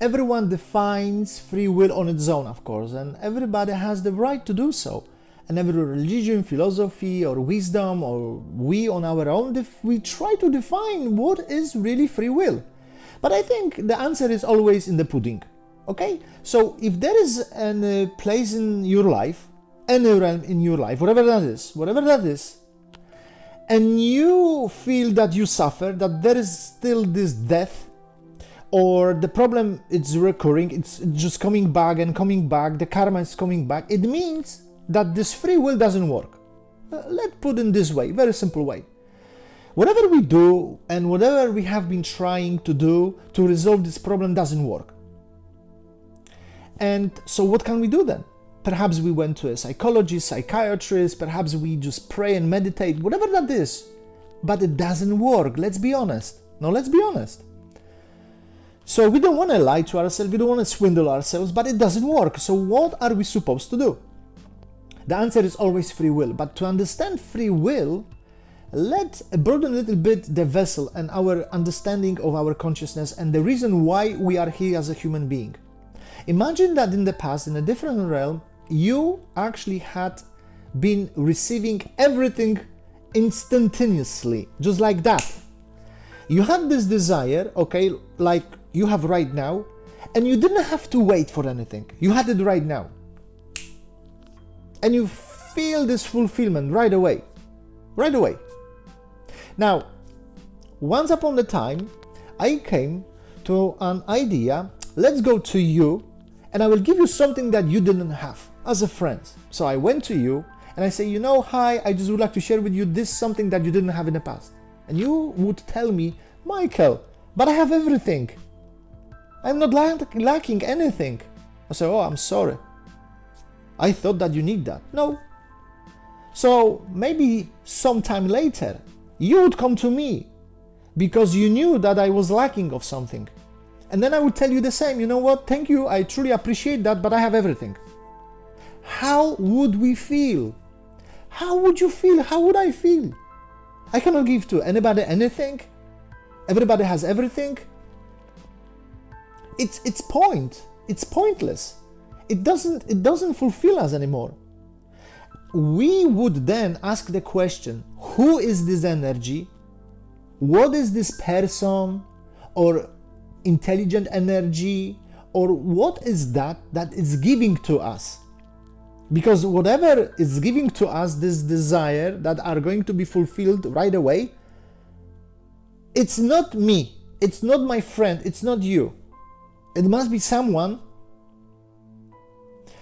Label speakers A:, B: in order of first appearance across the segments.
A: Everyone defines free will on its own, of course, and everybody has the right to do so. And every religion, philosophy, or wisdom, or we on our own, we try to define what is really free will. But I think the answer is always in the pudding. Okay? So if there is a place in your life, any realm in your life, whatever that is, and you feel that you suffer, that there is still this death, or the problem is recurring, it's just coming back and coming back, the karma is coming back, it means that this free will doesn't work. Let's put it in this way, very simple way. Whatever we do and whatever we have been trying to do to resolve this problem doesn't work. And so what can we do then? Perhaps we went to a psychologist, psychiatrist, perhaps we just pray and meditate, whatever that is. But it doesn't work, let's be honest. No, let's be honest. So we don't want to lie to ourselves, we don't want to swindle ourselves, but it doesn't work. So what are we supposed to do? The answer is always free will. But to understand free will, let's broaden a little bit the vessel and our understanding of our consciousness and the reason why we are here as a human being. Imagine that in the past, in a different realm, you actually had been receiving everything instantaneously, just like that. You had this desire, okay, like you have right now, and you didn't have to wait for anything. You had it right now. And you feel this fulfillment right away. Right away. Now, once upon a time, I came to an idea, let's go to you, and I will give you something that you didn't have as a friend. So I went to you, and I say, you know, hi, I just would like to share with you this something that you didn't have in the past. And you would tell me, Michael, but I have everything. I'm not lacking anything. I say, oh, I'm sorry. I thought that you need that. No. So maybe sometime later, you would come to me because you knew that I was lacking of something. And then I would tell you the same, you know what, thank you, I truly appreciate that, but I have everything. How would we feel? How would you feel? How would I feel? I cannot give to anybody anything. Everybody has everything. It's pointless. It doesn't fulfill us anymore. We would then ask the question, who is this energy? What is this person or intelligent energy? Or what is that is giving to us? Because whatever is giving to us this desire that are going to be fulfilled right away, it's not me, it's not my friend, it's not you. It must be someone.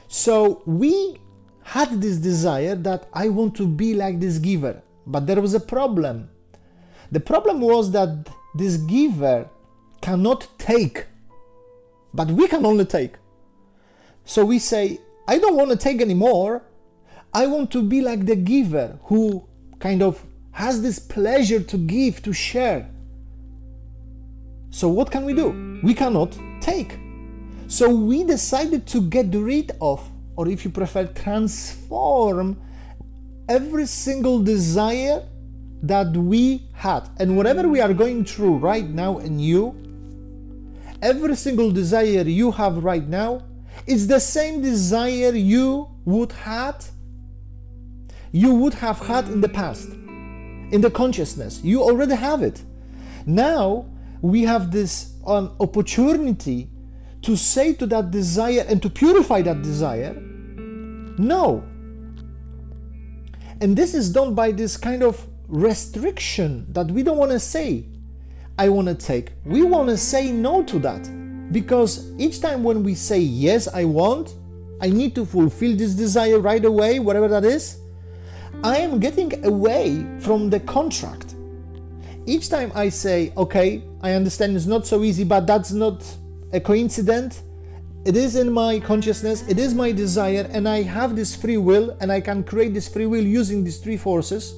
A: So we had this desire that I want to be like this giver, but there was a problem. The problem was that this giver cannot take, but we can only take. So we say, I don't want to take anymore. I want to be like the giver who kind of has this pleasure to give, to share. So what can we do? We cannot take. So we decided to get rid of, or if you prefer, transform every single desire that we had. And whatever we are going through right now in you, every single desire you have right now is the same desire you would have had in the past, in the consciousness. You already have it. Now we have this opportunity to say to that desire and to purify that desire, no. And this is done by this kind of restriction that we don't want to say, I want to take. We want to say no to that. Because each time when we say, yes, I want, I need to fulfill this desire right away, whatever that is, I am getting away from the contract. Each time I say, okay, I understand it's not so easy, but that's not a coincidence. It is in my consciousness, it is my desire, and I have this free will, and I can create this free will using these three forces,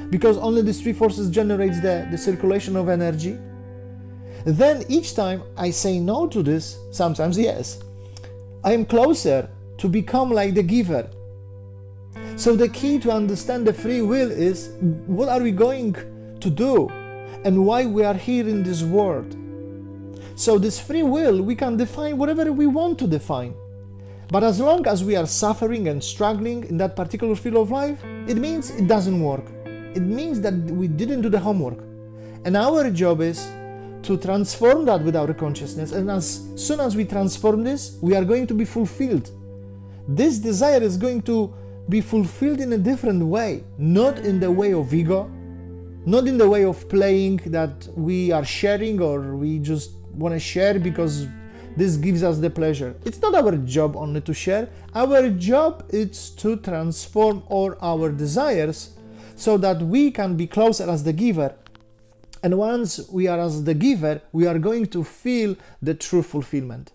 A: because only these three forces generates the circulation of energy. Then each time I say no to this, sometimes yes, I am closer to become like the giver. So the key to understand the free will is, what are we going to do and why we are here in this world? So this free will, we can define whatever we want to define. But as long as we are suffering and struggling in that particular field of life, it means it doesn't work. It means that we didn't do the homework. And our job is to transform that with our consciousness. And as soon as we transform this, we are going to be fulfilled. This desire is going to be fulfilled in a different way, not in the way of ego, not in the way of playing that we are sharing or we just want to share because this gives us the pleasure. It's not our job only to share. Our job is to transform all our desires so that we can be closer as the giver. And once we are as the giver, we are going to feel the true fulfillment.